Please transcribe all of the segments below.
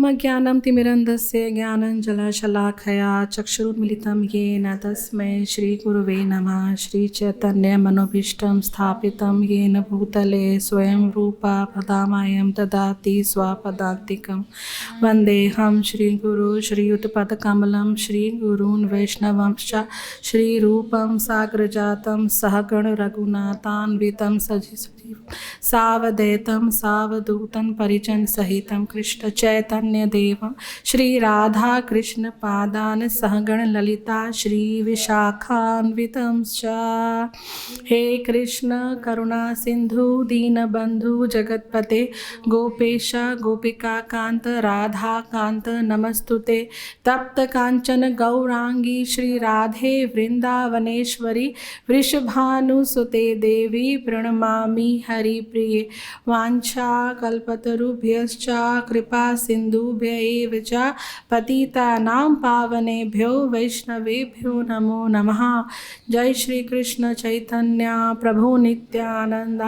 ॐ अज्ञानं तिमिरन्धस्य ज्ञानञ्जनशलाखया चक्षुरुन्मिलितं येन तस्मै श्रीगुरुवे नमः। श्रीचैतन्यमनोभीष्टं स्थापितं येन भूतले स्वयं रूपा पदामयं ददाति स्वपदान्तिकं। वन्देऽहं श्रीगुरु श्रीयुतपदकमलं श्रीगुरून् वैष्णवंश्च श्रीरूपं साग्रजातं सहगण रघुनाथान्वितं सावधैतं सावधूतं परिजन सहितं कृष्ण चैतन्य देवं श्री राधा कृष्ण पादान सहगण ललिता श्री विशाखान्वितं च। हे कृष्ण करुणा सिंधु दीनबंधु जगतपते गोपेश गोपिका कांत राधा कांत नमस्तुते। तप्त कांचन गौरांगी श्री राधे वृंदावनेश्वरी वृषभानुसुते देवी प्रणमामि हरिप्रिये। वाञ्छा कल्पतरुभ्यश्च कृपा सिन्धुभ्य एव च पतितानां पावनेभ्यो वैष्णवेभ्यो नमो नमः। जय श्री कृष्ण चैतन्य प्रभु नित्यानंद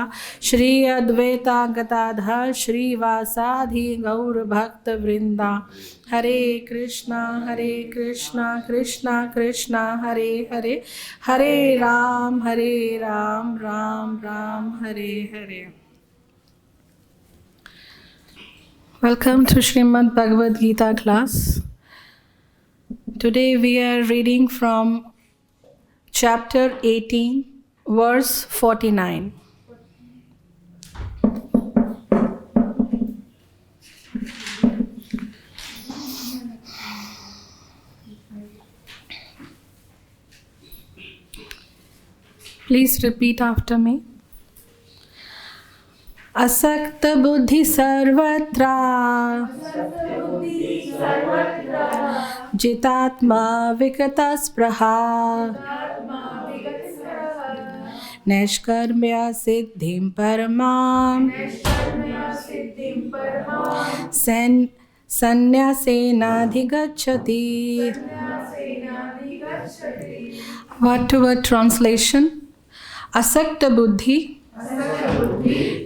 श्री अद्वैता गदाधर श्रीवासादि गौर भक्त वृंदा। हरे कृष्णा कृष्णा कृष्णा हरे हरे, हरे Ram Ram Ram Hare Hare. Welcome to Srimad Bhagavad Gita class. Today we are reading from chapter 18, verse 49. Please repeat after me. असक्त बुद्धि सर्वत्र जितात्मा विगत स्पृहा नैष्कर्म्य सिद्धिं परमां संन्यासेनाधिगच्छति। Word-to-word translation. Asakta buddhi,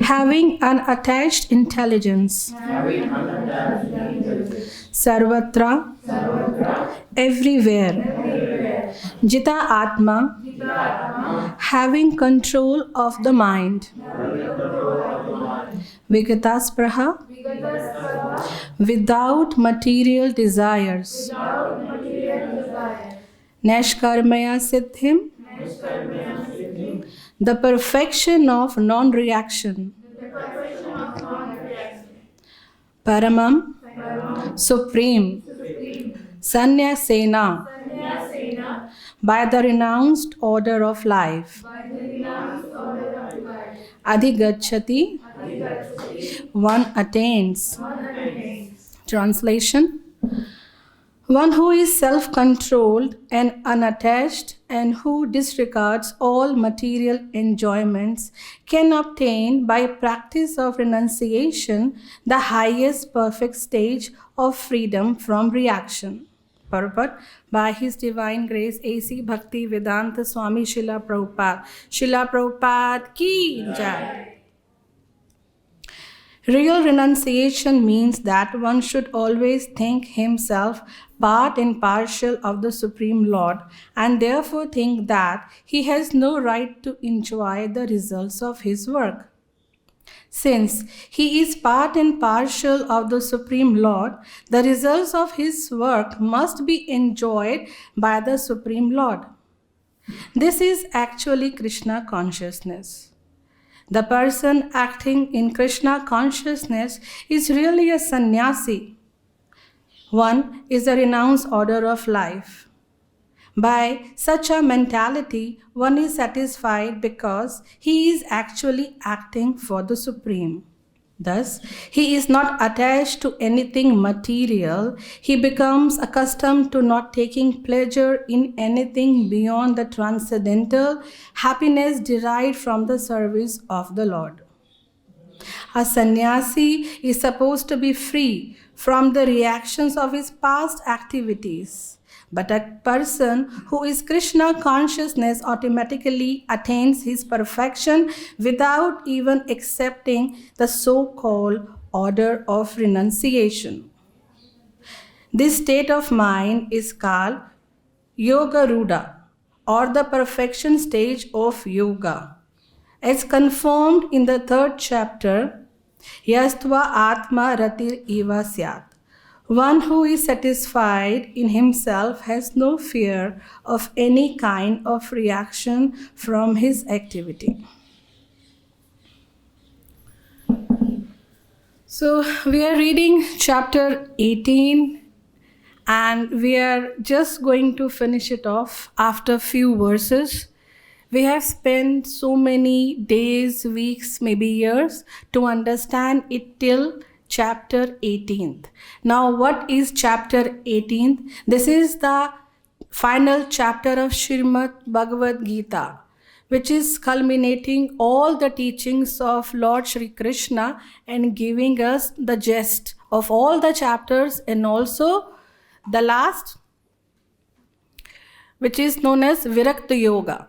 having unattached intelligence. Sarvatra, everywhere. Jita atma, having control of the mind. Vigata spraha, without material desires. Nashkarmaya siddhim, the perfection of non-reaction. Paramam, supreme. Sannyasena, by the renounced order of life. Adhigacchati, one attains. Translation. One who is self-controlled and unattached and who disregards all material enjoyments can obtain by practice of renunciation the highest perfect stage of freedom from reaction. Purport. By His Divine Grace A.C. Bhakti Vedanta Swami Srila Prabhupada. Srila Prabhupada ki jai. Real renunciation means that one should always think himself part and parcel of the Supreme Lord and therefore think that he has no right to enjoy the results of his work. Since he is part and parcel of the Supreme Lord, the results of his work must be enjoyed by the Supreme Lord. This is actually Krishna consciousness. The person acting in Krishna consciousness is really a sannyasi. One is a renounced order of life. By such a mentality, one is satisfied because he is actually acting for the Supreme. Thus, he is not attached to anything material. He becomes accustomed to not taking pleasure in anything beyond the transcendental happiness derived from the service of the Lord. A sannyasi is supposed to be free from the reactions of his past activities. But a person who is Krishna consciousness automatically attains his perfection without even accepting the so-called order of renunciation. This state of mind is called Yoga Ruda, or the perfection stage of yoga. As confirmed in the 3rd chapter, Yastva Atma Ratir Eva Syat. One who is satisfied in himself has no fear of any kind of reaction from his activity. So we are reading chapter 18 and we are just going to finish it off after few verses. We have spent so many days, weeks, maybe years to understand it till chapter 18th. Now, what is chapter 18th? This is the final chapter of Srimad Bhagavad Gita, which is culminating all the teachings of Lord Shri Krishna and giving us the gist of all the chapters, and also the last, which is known as Virakta Yoga,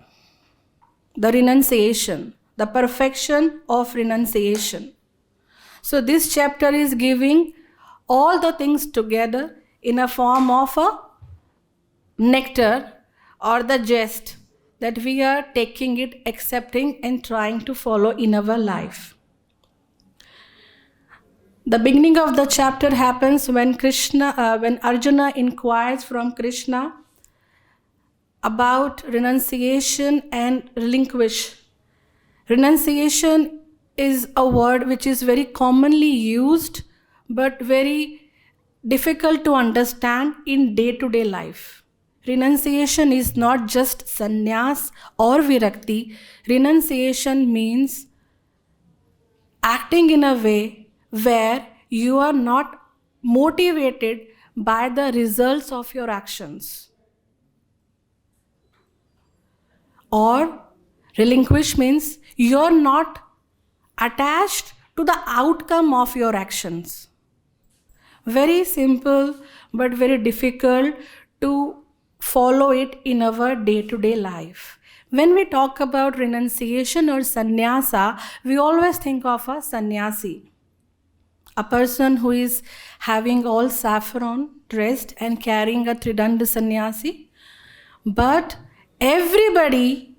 the renunciation, the perfection of renunciation. So this chapter is giving all the things together in a form of a nectar or the gist that we are taking it, accepting and trying to follow in our life. The beginning of the chapter happens when Arjuna inquires from Krishna about renunciation and relinquish. Renunciation is a word which is very commonly used but very difficult to understand in day-to-day life. Renunciation is not just sannyas or virakti. Renunciation means acting in a way where you are not motivated by the results of your actions. Or relinquish means you're not attached to the outcome of your actions. Very simple but very difficult to follow it in our day-to-day life. When we talk about renunciation or sannyasa, we always think of a sannyasi, a person who is having all saffron dressed and carrying a tridanda sannyasi. But everybody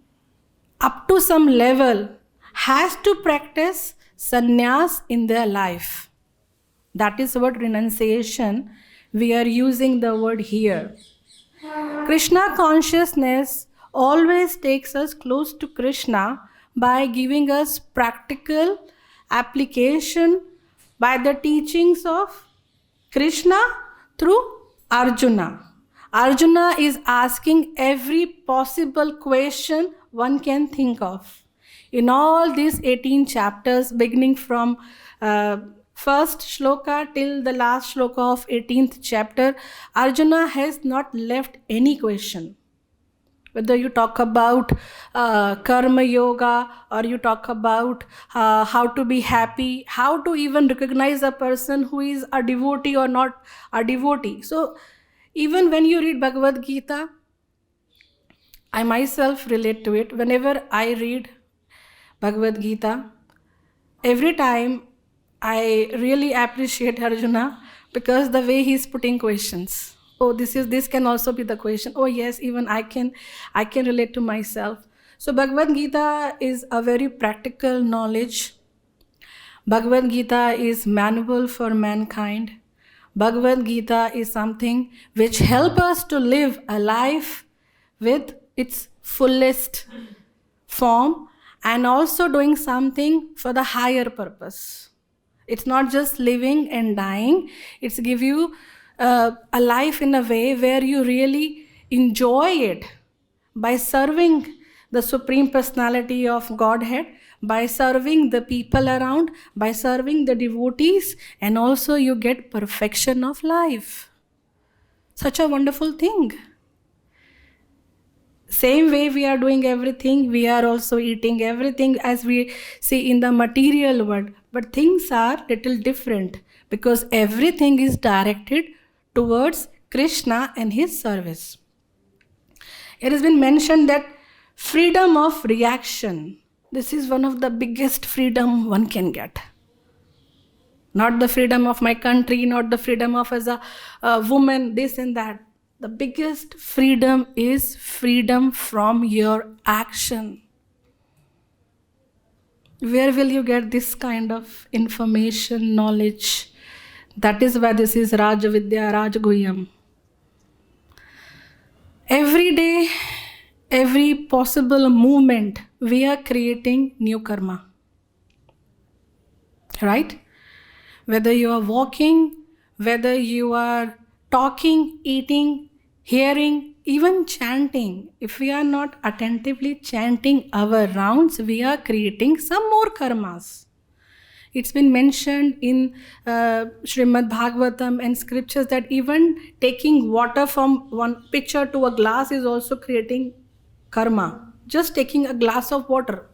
up to some level has to practice sannyas in their life. That is what renunciation, we are using the word here. Krishna consciousness always takes us close to Krishna by giving us practical application by the teachings of Krishna through Arjuna. Arjuna is asking every possible question one can think of. In all these 18 chapters, beginning from first shloka till the last shloka of 18th chapter, Arjuna has not left any question. Whether you talk about karma yoga, or you talk about how to be happy, how to even recognize a person who is a devotee or not a devotee. So even when you read Bhagavad Gita, I myself relate to it. Whenever I read Bhagavad Gita, every time I really appreciate Arjuna because the way he's putting questions. Oh, this can also be the question. Oh yes, even I can relate to myself. So Bhagavad Gita is a very practical knowledge. Bhagavad Gita is manual for mankind. Bhagavad Gita is something which helps us to live a life with its fullest form and also doing something for the higher purpose. It's not just living and dying. It's give you a life in a way where you really enjoy it by serving the Supreme Personality of Godhead, by serving the people around, by serving the devotees, and also you get perfection of life. Such a wonderful thing. Same way we are doing everything, we are also eating everything as we see in the material world. But things are little different because everything is directed towards Krishna and his service. It has been mentioned that freedom of reaction, this is one of the biggest freedom one can get. Not the freedom of my country, not the freedom of as a woman, this and that. The biggest freedom is freedom from your action. Where will you get this kind of information, knowledge? That is why this is Rajavidya, Rajguhyam. Every day, every possible movement, we are creating new karma. Right? Whether you are walking, whether you are talking, eating, hearing, even chanting, if we are not attentively chanting our rounds, we are creating some more karmas. It's been mentioned in Srimad Bhagavatam and scriptures that even taking water from one pitcher to a glass is also creating karma. Just taking a glass of water.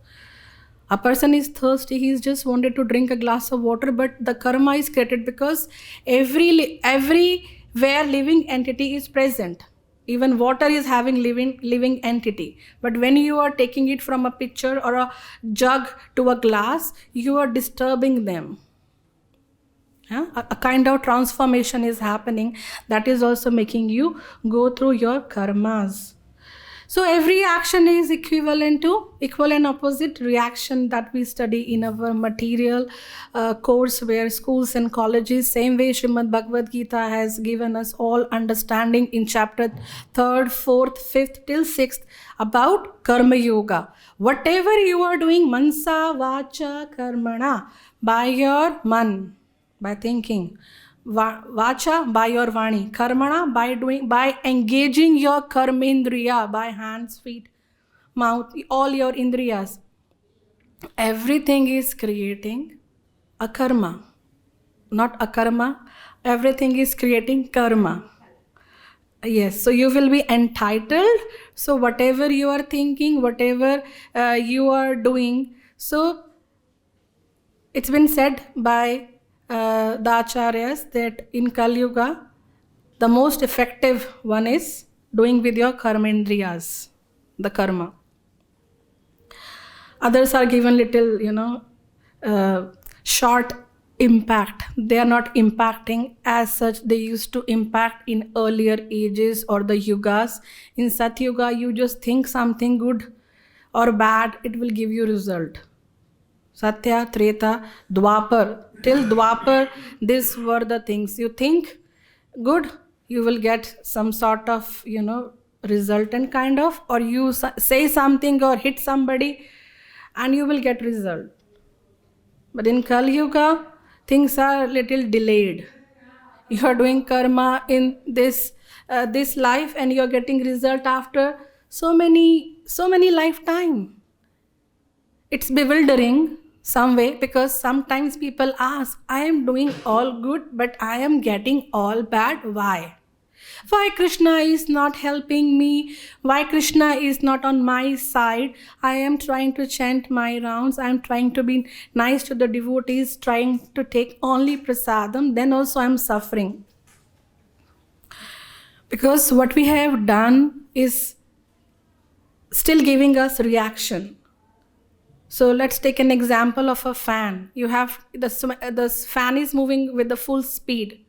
A person is thirsty, he's just wanted to drink a glass of water, but the karma is created because everywhere living entity is present. Even water is having living entity. But when you are taking it from a pitcher or a jug to a glass, you are disturbing them. Yeah? A kind of transformation is happening that is also making you go through your karmas. So every action is equivalent to equal and opposite reaction that we study in our material course where schools and colleges. Same way Srimad Bhagavad Gita has given us all understanding in chapter 3rd, 4th, 5th till 6th about Karma Yoga. Whatever you are doing, mansa, vacha, karmana, by your man, by thinking. Vacha, by your vani. Karmana, by engaging your karmendriya, by hands, feet, mouth, all your indriyas. Everything is creating a karma, not a karma. Everything is creating karma. Yes, so you will be entitled. So whatever you are thinking, whatever you are doing, so it's been said by the acharyas that in Kali Yuga, the most effective one is doing with your karmendriyas, the karma. Others are given little, short impact. They are not impacting as such they used to impact in earlier ages or the yugas. In Satyuga, you just think something good or bad, it will give you result. Satya, Treta, Dwapar. Till Dwapar, these were the things. You think good, you will get some sort of, resultant kind of, or you say something or hit somebody and you will get result. But in Kali Yuga, things are little delayed. You are doing karma in this life and you are getting result after so many lifetime. It's bewildering some way because sometimes people ask, I am doing all good but I am getting all bad. Why? Why Krishna is not helping me? Why Krishna is not on my side? I am trying to chant my rounds. I am trying to be nice to the devotees, trying to take only prasadam. Then also I am suffering. Because what we have done is still giving us reaction. So let's take an example of a fan. You have the fan is moving with the full speed.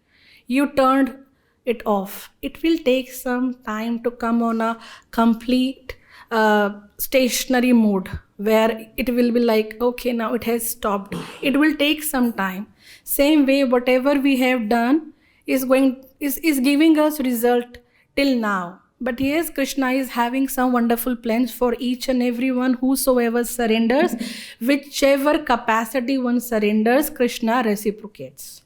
You turned it off. It will take some time to come on a complete stationary mode where it will be like, okay, now it has stopped. It will take some time. Same way, whatever we have done is giving us result till now. But yes, Krishna is having some wonderful plans for each and everyone whosoever surrenders. Whichever capacity one surrenders, Krishna reciprocates.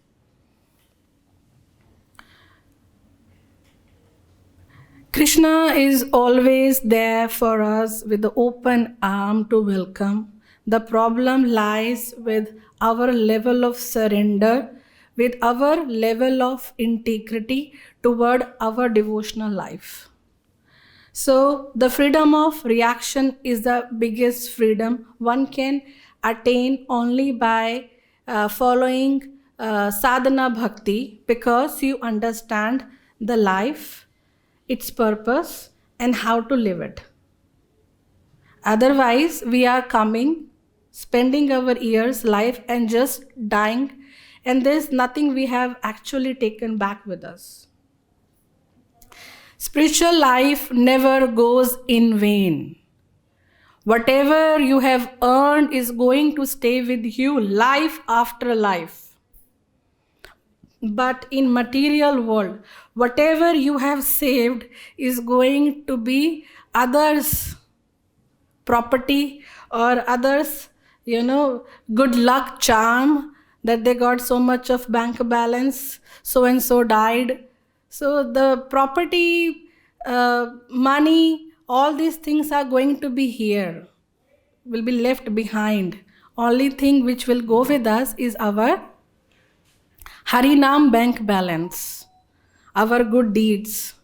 Krishna is always there for us with the open arm to welcome. The problem lies with our level of surrender, with our level of integrity toward our devotional life. So the freedom of reaction is the biggest freedom. One can attain only by following sadhana bhakti, because you understand the life, its purpose, and how to live it. Otherwise, we are spending our years, life, and just dying and there's nothing we have actually taken back with us. Spiritual life never goes in vain. Whatever you have earned is going to stay with you life after life. But in material world, whatever you have saved is going to be others' property or others, good luck charm that they got so much of bank balance, so and so died. So the property, money, all these things are going to be here, will be left behind. Only thing which will go with us is our Harinam bank balance, our good deeds,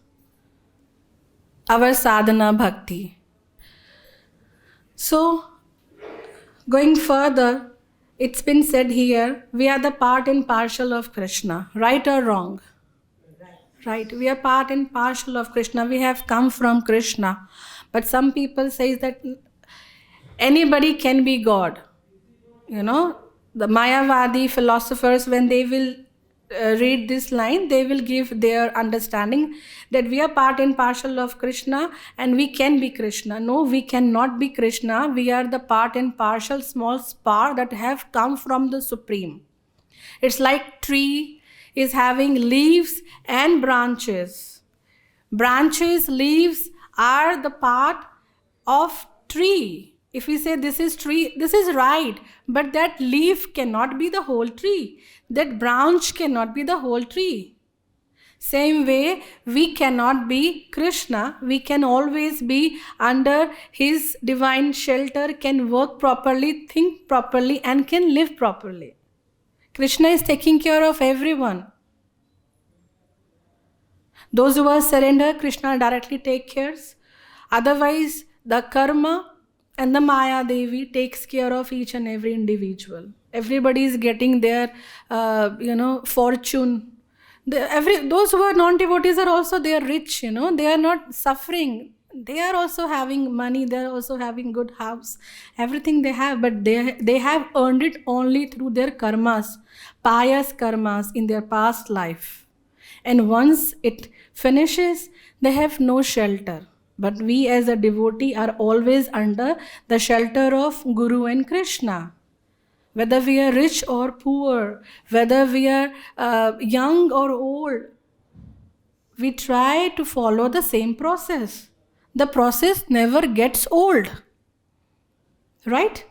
our sadhana bhakti. So, going further, it's been said here, we are the part and parcel of Krishna, right or wrong? Right, we are part and parcel of Krishna. We have come from Krishna. But some people say that anybody can be God. The Mayavadi philosophers, when they will read this line, they will give their understanding that we are part and parcel of Krishna and we can be Krishna. No, we cannot be Krishna. We are the part and parcel, small spark that have come from the Supreme. It's like tree is having leaves and branches. Branches, leaves are the part of tree. If we say this is tree, this is right, but that leaf cannot be the whole tree. That branch cannot be the whole tree. Same way, we cannot be Krishna. We can always be under his divine shelter, can work properly, think properly, and can live properly. Krishna is taking care of everyone. Those who are surrendered, Krishna directly takes care. Otherwise, the karma and the Maya Devi takes care of each and every individual. Everybody is getting their, fortune. Those who are non-devotees are also, they are rich, they are not suffering. They are also having money, they are also having good house, everything they have, but they have earned it only through their karmas, pious karmas in their past life. And once it finishes, they have no shelter. But we as a devotee are always under the shelter of Guru and Krishna. Whether we are rich or poor, whether we are young or old, we try to follow the same process. The process never gets old. Right?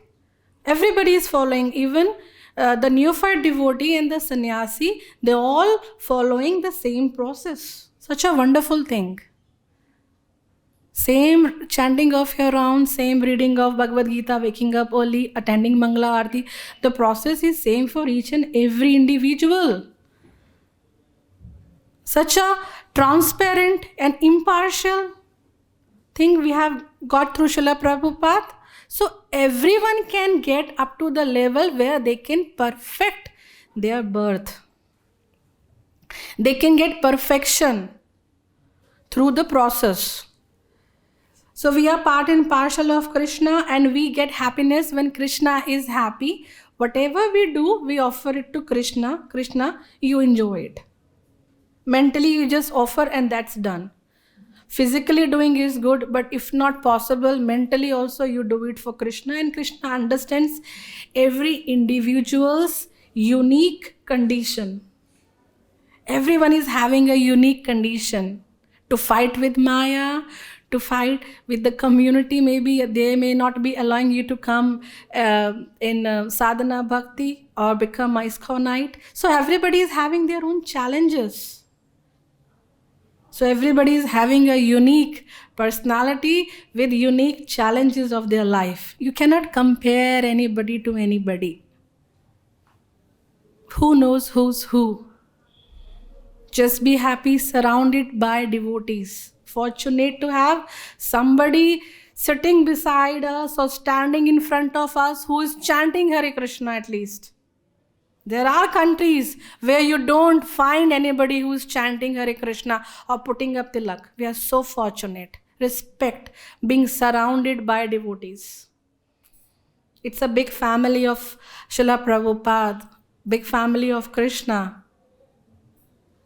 Everybody is following, even the neophyte devotee and the sannyasi, they all following the same process. Such a wonderful thing. Same chanting of your round, same reading of Bhagavad Gita, waking up early, attending Mangala Aarti. The process is same for each and every individual. Such a transparent and impartial thing we have got through Srila Prabhupada. So everyone can get up to the level where they can perfect their birth. They can get perfection through the process. So we are part and parcel of Krishna, and we get happiness when Krishna is happy. Whatever we do, we offer it to Krishna. Krishna, you enjoy it. Mentally, you just offer and that's done. Physically doing is good, but if not possible, mentally also you do it for Krishna, and Krishna understands every individual's unique condition. Everyone is having a unique condition to fight with Maya, to fight with the community. Maybe they may not be allowing you to come in sadhana bhakti or become ISKCONite. So everybody is having their own challenges. So everybody is having a unique personality with unique challenges of their life. You cannot compare anybody to anybody. Who knows who's who? Just be happy surrounded by devotees. Fortunate to have somebody sitting beside us or standing in front of us who is chanting Hare Krishna at least. There are countries where you don't find anybody who is chanting Hare Krishna or putting up tilak. We are so fortunate. Respect being surrounded by devotees. It's a big family of Srila Prabhupada. big family of Krishna.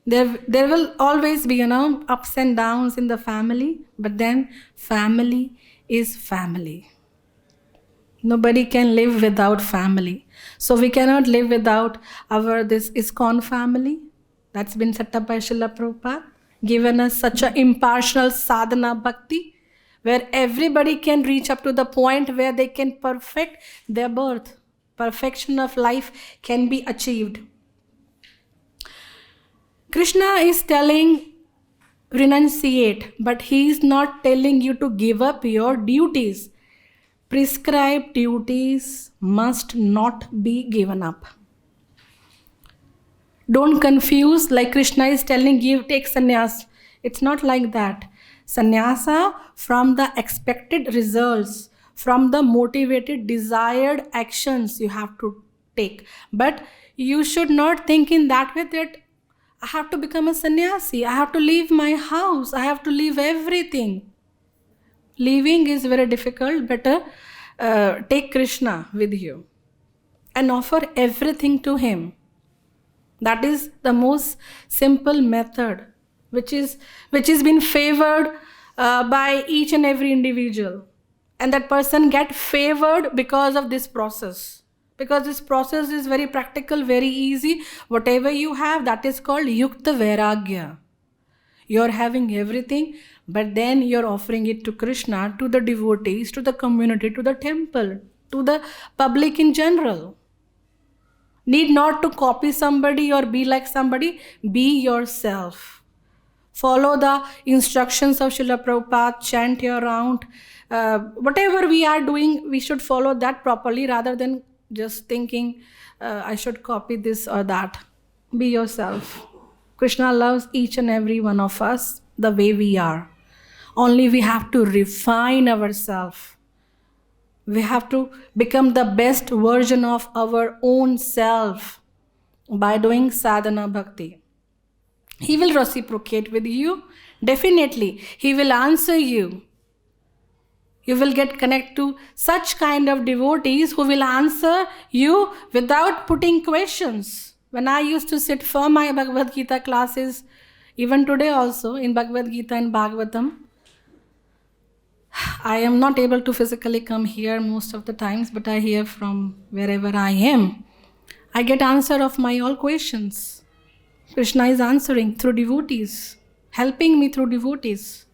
There will always be, ups and downs in the family, but then family is family. Nobody can live without family. So we cannot live without this ISKCON family that's been set up by Srila Prabhupada, given us such an impartial sadhana bhakti, where everybody can reach up to the point where they can perfect their birth. Perfection of life can be achieved. Krishna is telling renunciate, but he is not telling you to give up your duties. Prescribed duties must not be given up. Don't confuse, like Krishna is telling you, take sannyas. It's not like that. Sannyasa from the expected results, from the motivated, desired actions you have to take. But you should not think in that way that I have to become a sannyasi. I have to leave my house. I have to leave everything. Leaving is very difficult. Better take Krishna with you and offer everything to him. That is the most simple method, which is been favored by each and every individual. And that person get favored because of this process. Because this process is very practical, very easy. Whatever you have, that is called Yukta Vairagya. You're having everything, but then you're offering it to Krishna, to the devotees, to the community, to the temple, to the public in general. Need not to copy somebody or be like somebody. Be yourself. Follow the instructions of Srila Prabhupada, chant your round. Whatever we are doing, we should follow that properly rather than just thinking, I should copy this or that. Be yourself. Krishna loves each and every one of us the way we are. Only we have to refine ourselves. We have to become the best version of our own self by doing sadhana bhakti. He will reciprocate with you. Definitely, he will answer you. You will get connected to such kind of devotees who will answer you without putting questions. When I used to sit for my Bhagavad Gita classes, even today also in Bhagavad Gita and Bhagavatam, I am not able to physically come here most of the times, but I hear from wherever I am. I get answer of my all questions. Krishna is answering through devotees, helping me through devotees.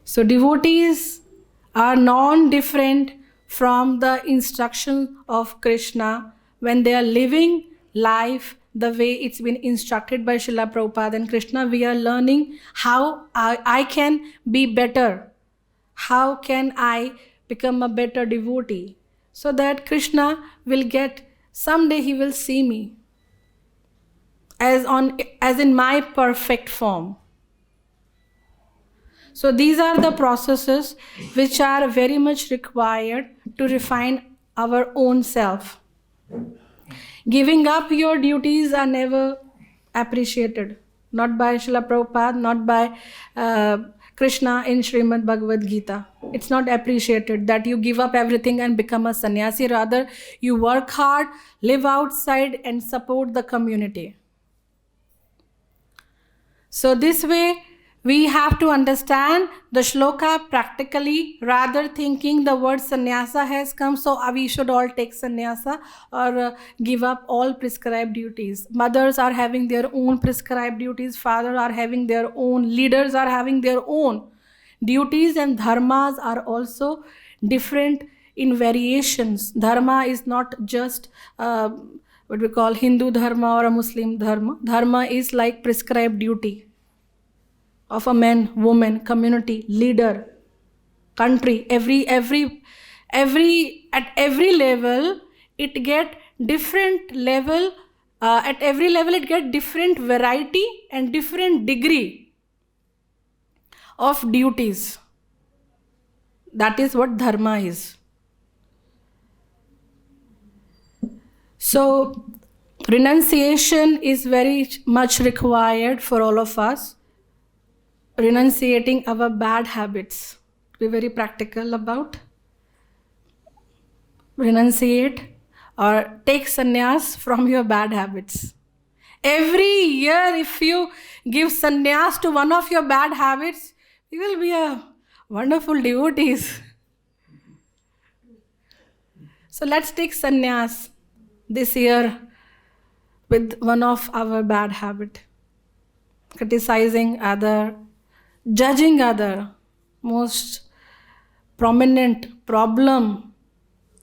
So devotees are non-different from the instruction of Krishna when they are living life the way it's been instructed by Srila Prabhupada and Krishna. We are learning how I can be better. How can I become a better devotee? So that Krishna will get, someday he will see me as in my perfect form. So these are the processes which are very much required to refine our own self. Giving up your duties are never appreciated. Not by Srila Prabhupada, not by Krishna in Srimad Bhagavad Gita. It's not appreciated that you give up everything and become a sannyasi. Rather, you work hard, live outside and support the community. So this way, we have to understand the shloka practically, rather thinking the word sannyasa has come, so we should all take sannyasa or give up all prescribed duties. Mothers are having their own prescribed duties, fathers are having their own, leaders are having their own duties, and dharmas are also different in variations. Dharma is not just what we call Hindu dharma or a Muslim dharma. Dharma is like prescribed duty of a man, woman, community, leader, country. At every level, it get different level. At every level, it get different variety and different degree of duties. That is what dharma is. So, renunciation is very much required for all of us. Renunciating our bad habits. Be very practical about. Renunciate or take sannyas from your bad habits. Every year, if you give sannyas to one of your bad habits, you will be a wonderful devotees. So let's take sannyas this year with one of our bad habit. Criticizing other, judging other. Most prominent problem,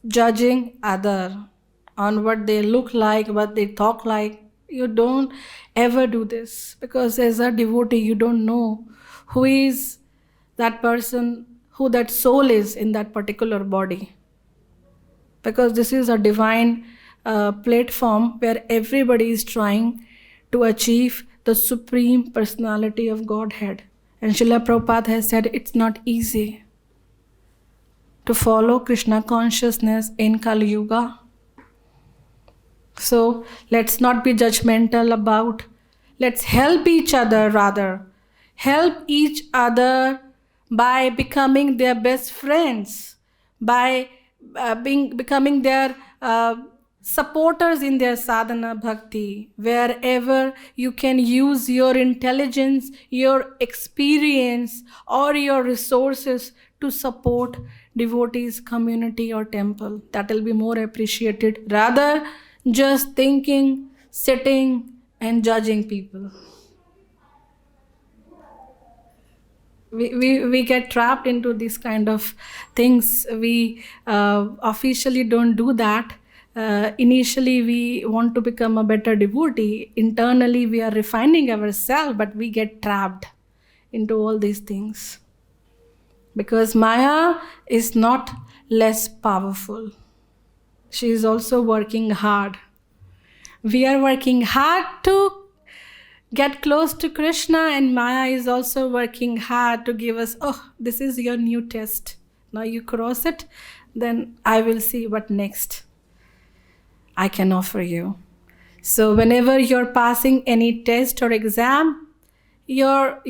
judging other on what they look like, what they talk like. You don't ever do this, because as a devotee, you don't know who is that person, who that soul is in that particular body. Because this is a divine platform where everybody is trying to achieve the Supreme Personality of Godhead. And Srila Prabhupada has said it's not easy to follow Krishna consciousness in Kali Yuga. So let's not be judgmental about, let's help each other rather. Help each other by becoming their best friends, by becoming their supporters in their sadhana bhakti. Wherever you can use your intelligence, your experience, or your resources to support devotees, community, or temple, that will be more appreciated rather just thinking, sitting, and judging people. We get trapped into these kind of things. We officially don't do that. Initially, we want to become a better devotee. Internally, we are refining ourselves, but we get trapped into all these things. Because Maya is not less powerful. She is also working hard. We are working hard to get close to Krishna, and Maya is also working hard to give us, oh, this is your new test. Now you cross it, then I will see what next I can offer you. So whenever you're passing any test or exam, you're,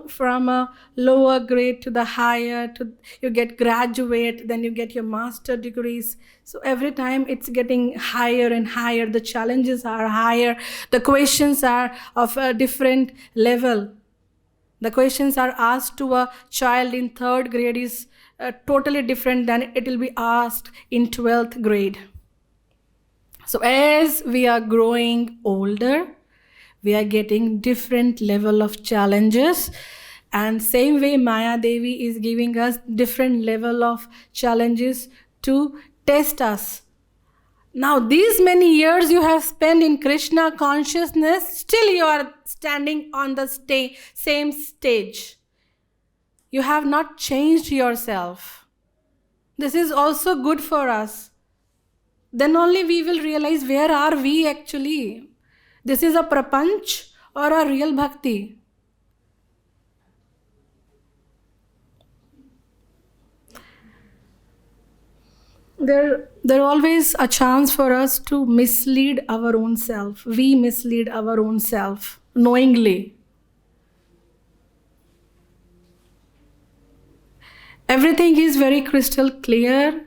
from a lower grade to the higher, to you get graduate, then you get your master degrees. So every time it's getting higher and higher, the challenges are higher, the questions are of a different level. The questions are asked to a child in 3rd grade is totally different than it will be asked in 12th grade. So as we are growing older, we are getting different level of challenges, and same way Maya Devi is giving us different level of challenges to test us. Now these many years you have spent in Krishna consciousness, still you are standing on the same stage. You have not changed yourself. This is also good for us. Then only we will realize where are we actually. This is a prapanch or a real bhakti. There always a chance for us to mislead our own self. We mislead our own self knowingly. Everything is very crystal clear.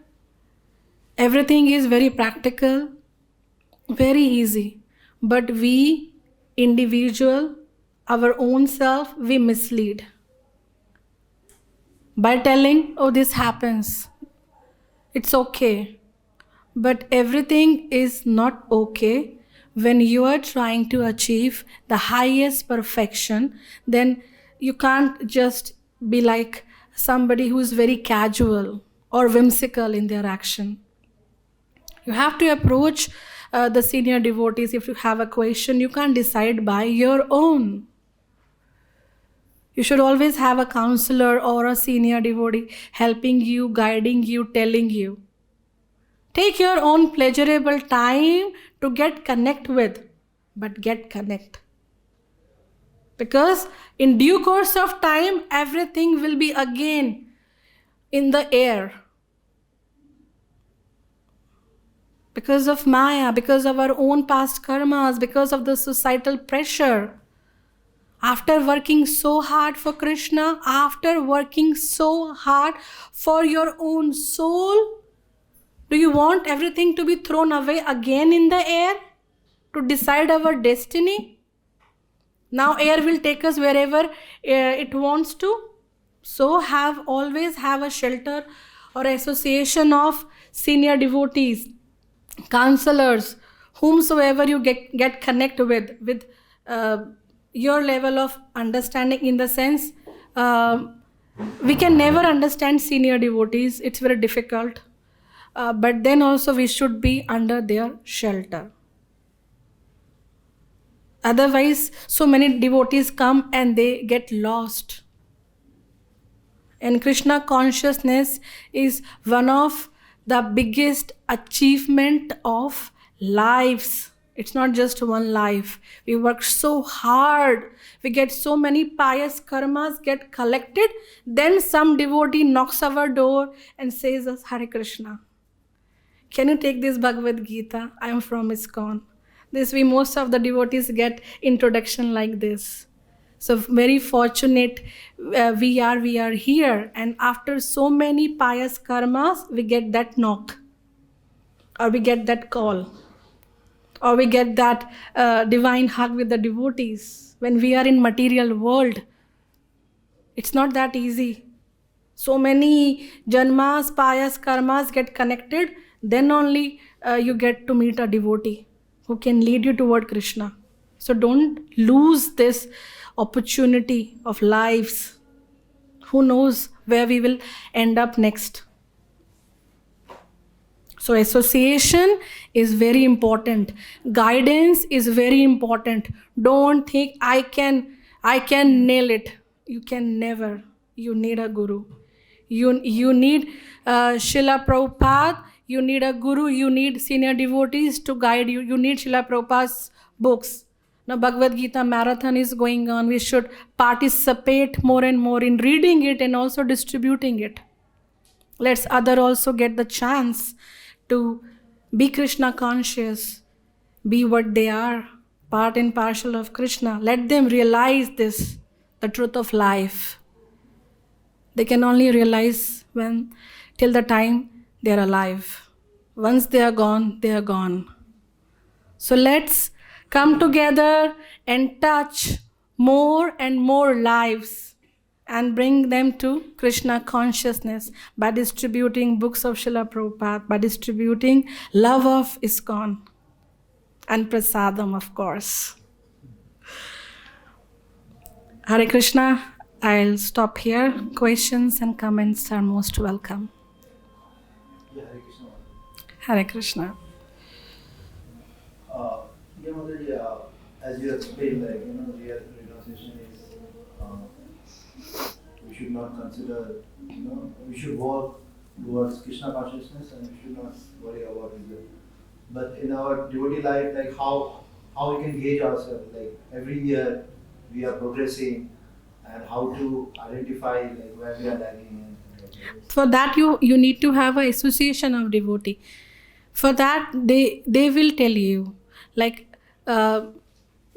Everything is very practical, very easy. But we, individual, our own self, we mislead. By telling, oh, this happens, it's okay. But everything is not okay when you are trying to achieve the highest perfection. Then you can't just be like somebody who is very casual or whimsical in their action. You have to approach the senior devotees. If you have a question, you can't decide by your own. You should always have a counselor or a senior devotee helping you, guiding you, telling you. Take your own pleasurable time to get connect with, but get connect. Because in due course of time, everything will be again in the air. Because of Maya, because of our own past karmas, because of the societal pressure. After working so hard for Krishna, after working so hard for your own soul, Do you want everything to be thrown away again in the air to decide our destiny? Now air will take us wherever it wants to. So always have a shelter or association of senior devotees, counselors, whomsoever you get connect with your level of understanding, in the sense we can never understand senior devotees. It's very difficult. But then also we should be under their shelter. Otherwise, so many devotees come and they get lost. And Krishna consciousness is one of the biggest achievement of lives. It's not just one life. We work so hard. We get so many pious karmas get collected. Then some devotee knocks our door and says us, Hare Krishna. Can you take this Bhagavad Gita? I am from ISKCON. Most of the devotees get introduction like this. So very fortunate we are here, and after so many pious karmas, we get that knock, or we get that call, or we get that divine hug with the devotees. When we are in material world, it's not that easy. So many janmas, pious karmas get connected, then only you get to meet a devotee who can lead you toward Krishna. So don't lose this opportunity of lives. Who knows where we will end up next. So association is very important. Guidance is very important. Don't think I can nail it. You can never. You need a guru. You need Srila Prabhupada. You need a guru. You need senior devotees to guide you. You need Srila Prabhupada's books. Now Bhagavad Gita marathon is going on. We should participate more and more in reading it and also distributing it. Let's other also get the chance to be Krishna conscious, be what they are, part and parcel of Krishna. Let them realize this, the truth of life. They can only realize till the time they are alive. Once they are gone, they are gone. So let's come together and touch more and more lives and bring them to Krishna consciousness by distributing books of Srila Prabhupada, by distributing love of ISKCON and prasadam, of course. Hare Krishna. I'll stop here. Questions and comments are most welcome. Yeah, Hare Krishna. Hare Krishna. As you explained, real renunciation is we should not consider, we should work towards Krishna consciousness and we should not worry about result. But in our devotee life, how we can gauge ourselves, every year we are progressing, and how to identify where we are lagging. For that you need to have an association of devotee. For that they will tell you,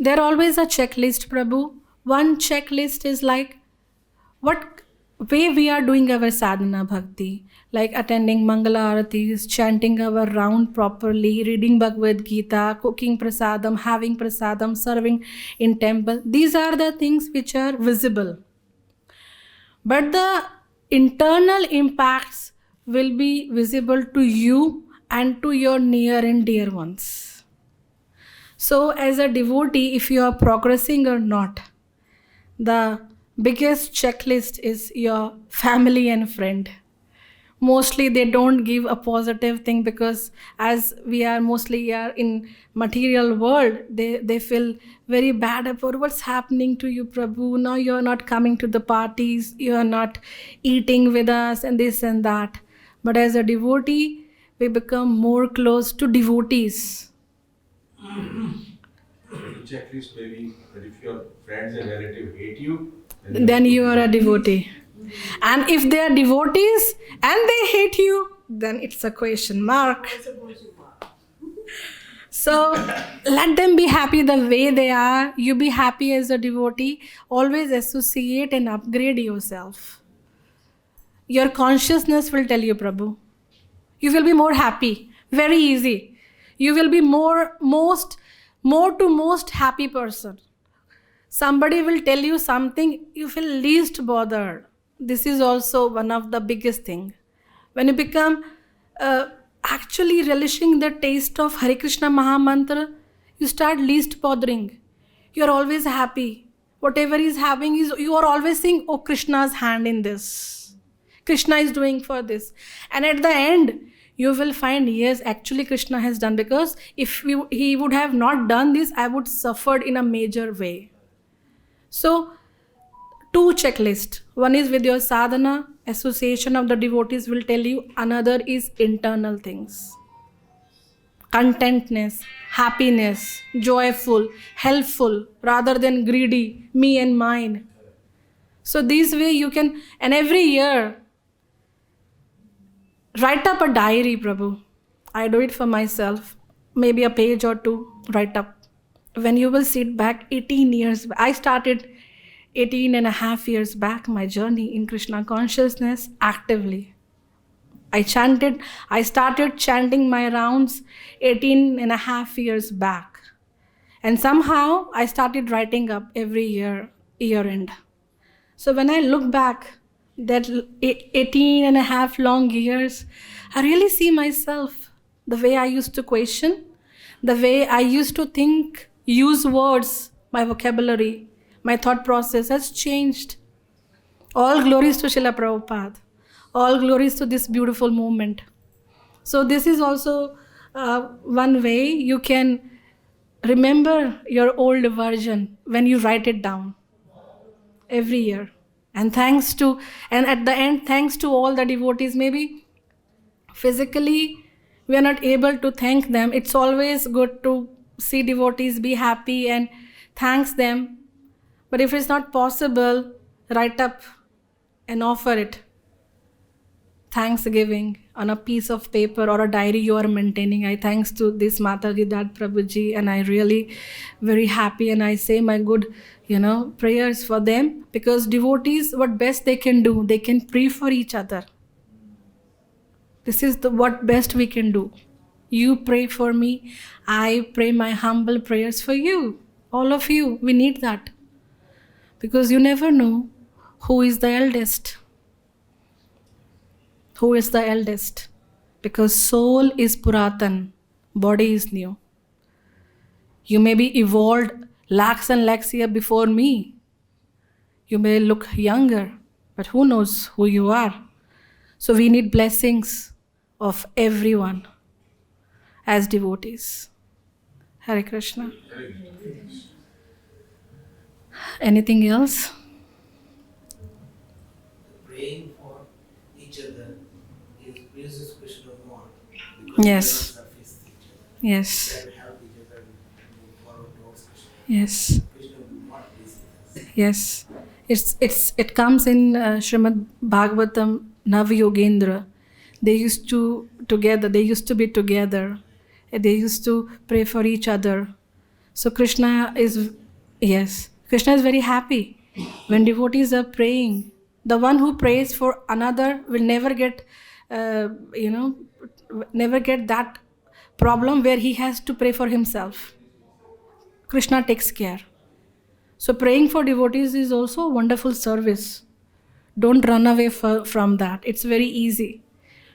there always a checklist, Prabhu. One checklist is what way we are doing our sadhana bhakti, like attending Mangala Aratis, chanting our round properly, reading Bhagavad Gita, cooking prasadam, having prasadam, serving in temple. These are the things which are visible. But the internal impacts will be visible to you and to your near and dear ones. So as a devotee, if you are progressing or not, the biggest checklist is your family and friend. Mostly they don't give a positive thing, because as we are mostly in material world, they feel very bad about what's happening to you, Prabhu. Now you're not coming to the parties, you're not eating with us and this and that. But as a devotee, we become more close to devotees. Checklist maybe that if your friends and relatives hate you, then you are a devotee. And if they are devotees and they hate you, then it's a question mark. So let them be happy the way they are. You be happy as a devotee. Always associate and upgrade yourself. Your consciousness will tell you, Prabhu. You will be more happy. Very easy. You will be more to most happy person. Somebody will tell you something, you feel least bothered. This is also one of the biggest thing. When you become actually relishing the taste of Hare Krishna Mahamantra, you start least bothering. You are always happy. Whatever is happening is, you are always saying, oh, Krishna's hand in this. Krishna is doing for this. And at the end, you will find, yes, actually Krishna has done, because if he would have not done this, I would suffered in a major way. So, 2 checklists. One is with your sadhana, association of the devotees will tell you. Another is internal things. Contentness, happiness, joyful, helpful, rather than greedy, me and mine. So this way you can, and every year, write up a diary, Prabhu. I do it for myself. Maybe a page or 2, write up. When you will sit back 18 years, I started 18 and a half years back, my journey in Krishna consciousness actively. I started chanting my rounds 18 and a half years back. And somehow I started writing up every year end. So when I look back, that 18 and a half long years, I really see myself, the way I used to question, the way I used to think, use words, my vocabulary, my thought process has changed. All glories to Srila Prabhupada. All glories to this beautiful movement. So this is also one way you can remember your old version when you write it down every year. And at the end, thanks to all the devotees. Maybe physically we are not able to thank them. It's always good to see devotees be happy and thanks them. But if it's not possible, write up and offer it. Thanksgiving on a piece of paper or a diary you are maintaining. I thanks to this Mataji, that Prabhuji, and I really very happy, and I say my good, prayers for them, because devotees, what best they can do, they can pray for each other. This is what best we can do. You pray for me, I pray my humble prayers for you. All of you, we need that. Because you never know who is the eldest. Who is the eldest? Because soul is Puratan, body is new. You may be evolved lakhs and lakhs years before me. You may look younger, but who knows who you are? So we need blessings of everyone as devotees. Hare Krishna. Anything else? Praying for each other is Krishna more. Yes. Yes. They will help each other and move forward towards Krishna. Yes. Krishna will not please us. Yes. It comes in Srimad Bhagavatam, Nav Yogendra. They used to be together. They used to pray for each other. So Krishna is very happy when devotees are praying. The one who prays for another will never get, never get that problem where he has to pray for himself. Krishna takes care. So praying for devotees is also a wonderful service. Don't run away from that. It's very easy.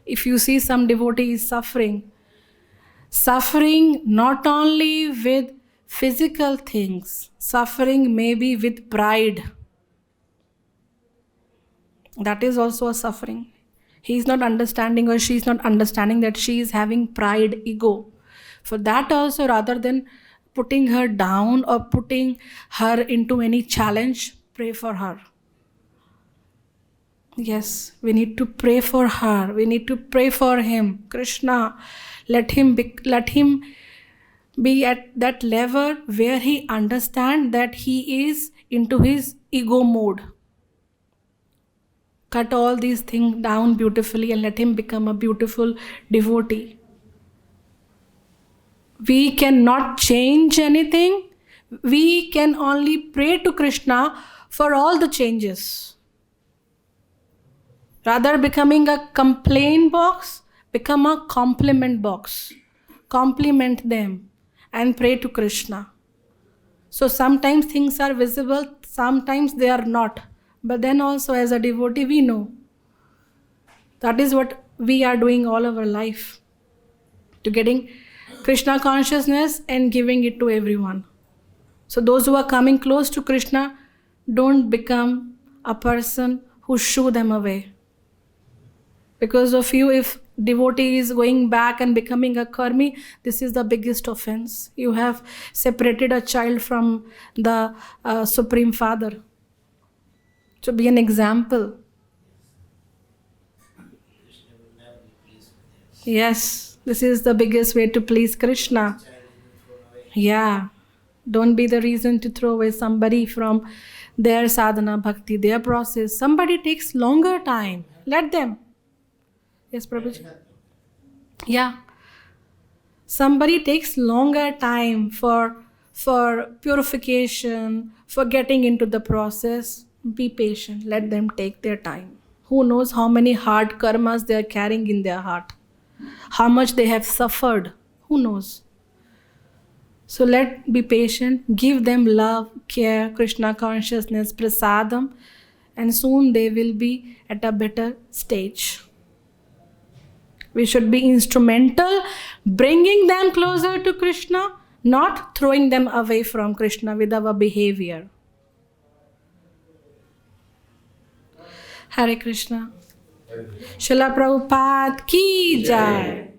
If you see some devotee is suffering not only with physical things, suffering maybe with pride. That is also a suffering. He is not understanding, or she is not understanding that she is having pride, ego. For that also, rather than putting her down or putting her into any challenge, pray for her. Yes, we need to pray for her. We need to pray for him. Krishna, let him be at that level where he understands that he is into his ego mode. Cut all these things down beautifully and let him become a beautiful devotee. We cannot change anything. We can only pray to Krishna for all the changes. Rather becoming a complaint box, Become a compliment box. Compliment them and pray to Krishna. So sometimes things are visible, sometimes they are not. But then also as a devotee, we know. That is what we are doing all our life. To getting Krishna consciousness and giving it to everyone. So those who are coming close to Krishna, don't become a person who shoo them away. Because of you, if devotee is going back and becoming a karmi, this is the biggest offense. You have separated a child from the Supreme Father. To be an example. Krishna will never be pleased with them. Yes, this is the biggest way to please Krishna. Child is thrown away. Yeah. Don't be the reason to throw away somebody from their sadhana bhakti, their process. Somebody takes longer time. Let them. Yes, Prabhuji. Yeah. Somebody takes longer time for purification, for getting into the process. Be patient. Let them take their time. Who knows how many hard karmas they are carrying in their heart? How much they have suffered? Who knows? So be patient, give them love, care, Krishna consciousness, prasadam, and soon they will be at a better stage. We should be instrumental, bringing them closer to Krishna, not throwing them away from Krishna with our behavior. Hare Krishna. Srila Prabhupada ki jai.